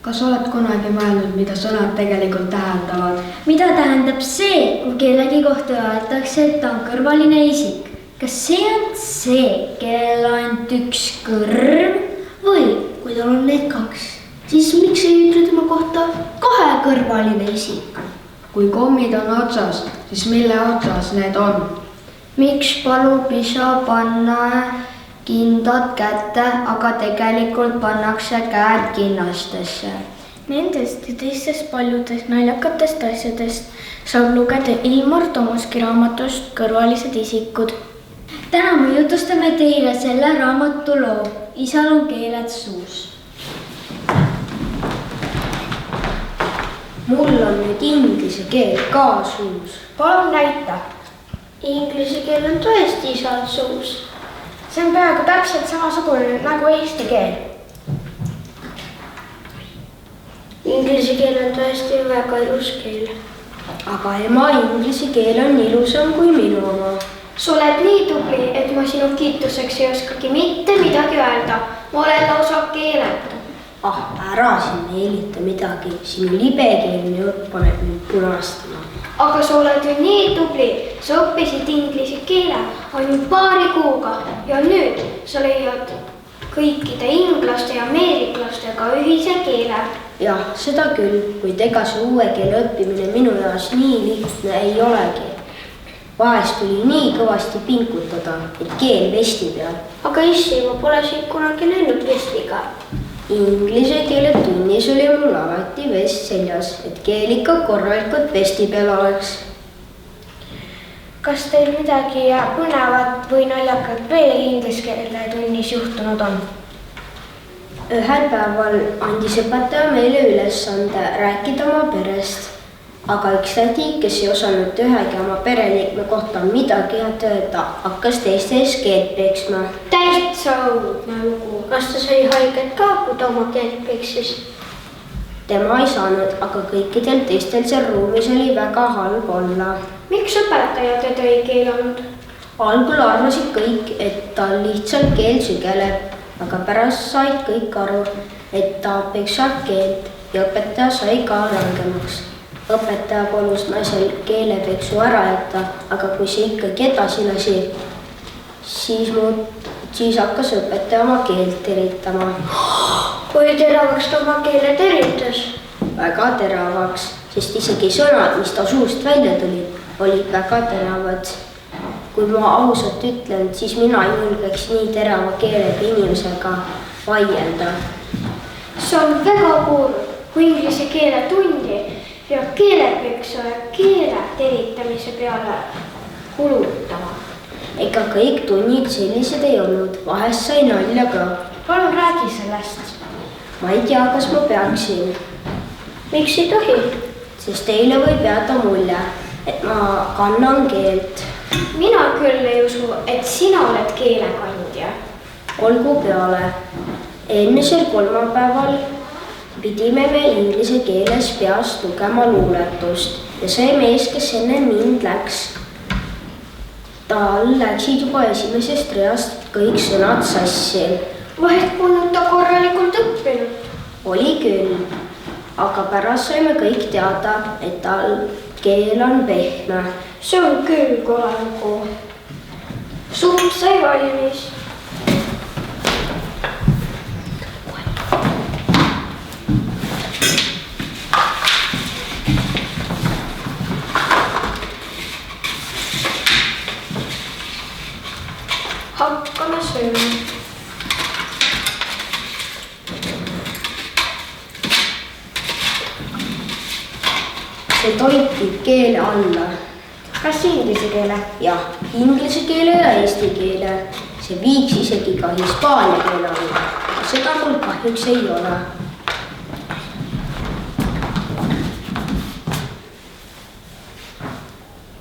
Kas oled kunagi mõelnud, mida sõnad tegelikult tähendavad? Mida tähendab see, kui kellegi kohta öeldakse, et ta on kõrvaline isik? Kas see on see, kellel on ainult üks kõrv? Või kui tal on need kaks, siis miks ei ütle tema kohta kahekõrvaline isik? Kui kommid on otsas, siis mille otsas need on? Miks palub isa panna kindad kätte, aga tegelikult pannakse käed kinnastesse? Nendest ja teistest paljudest naljakatest asjadest saab lugeda Ilmar Tomuski raamatust Kõrvalised isikud. Täna me jutustame teile selle raamatu loo Isal on keeled suus. Mul on nüüd inglise keel ka suus. Palun näita. Inglise keel on tõesti isal suus. See on peaaegu täpselt samasugune nagu eesti keel. Inglise keel on tõesti väga ilus keel. Aga ema inglise keel on ilusam kui minu oma. Sa oled nii tubli, et ma sinu kiituseks ei oskagi mitte midagi öelda. Ma olen lausa keeletu. Ära siin meelita midagi. Sinu libekeelne jutt paneb mind punastama. Aga sa oled ju nii tubli. Sa õppisid inglise keele ainult paari kuuga ja nüüd sa leiad kõikide inglaste ja ameeriklastega ühise keele. Jah, seda küll, kuid ega see uue keele õppimine minu jaoks nii lihtne ei olegi. Vahest tuli nii kõvasti pinkutada, et keel vesti peal. Aga issi, ma pole sind kunagi näinud vestiga. Inglise keele tunnis oli mul alati vest seljas, et keel ikka korralikult vesti peal oleks. Kas teil midagi põnevat või naljakat veel inglise keele tunnis juhtunud on? Ühel päeval andis õpetaja meile ülesande rääkida oma perest. Aga üks tädi, kes ei osanud ühegi oma pereliikme kohta midagi head öelda, hakkas teiste ees keelt peksma. Täitsa õudne lugu. Kas ta sai haiget ka, kui ta oma keelt peksis? Tema ei saanud, aga kõikidel teistel seal ruumis oli väga halb olla. Miks õpetaja teda ei keelanud? Algul arvasid kõik, et tal lihtsalt keel sügeleb, aga pärast said kõik aru, et ta peksab keelt ja õpetaja sai ka rangemaks. Õpetaja palus naisel keelepeksu ära jätta, aga kui see ikkagi edasi lasi, siis hakkas õpetaja oma keelt teritama. Kui teravaks ta oma keele teritas? Väga teravaks, sest isegi sõnad, mis ta suust välja tulid, olid väga teravad. Kui ma ausalt ütlen, siis mina ei julgeks nii terava keelega inimesega vaielda. See on väga kurb, kui inglise keele tundi ja keelepeksu ja keele teritamise peale kulutama. Ega kõik tunnid sellised ei olnud, vahest sai nalja ka. Palun räägi sellest. Ma ei tea, kas ma peaksin. Miks ei tohi? Sest teile võib jääda mulje, et ma kannan keelt. Mina küll ei usu, et sina oled keelekandja. Olgu peale. Eelmisel kolmapäeval pidime me inglise keeles peast lugema luuletust ja see mees, kes enne mind läks, tal läksid juba esimesest reast kõik sõnad sassi. Vahest polnud ta korralikult õppinud? Oli küll, aga pärast saime kõik teada, et tal keel on pehme. See on küll kole lugu. Supp sai valmis. Hakkame sööma. See toit viib keele alla. Kas inglise keele? Jah, inglise keele ja eesti keele. See viiks isegi ka hispaania keele alla. Seda mul kahjuks ei ole.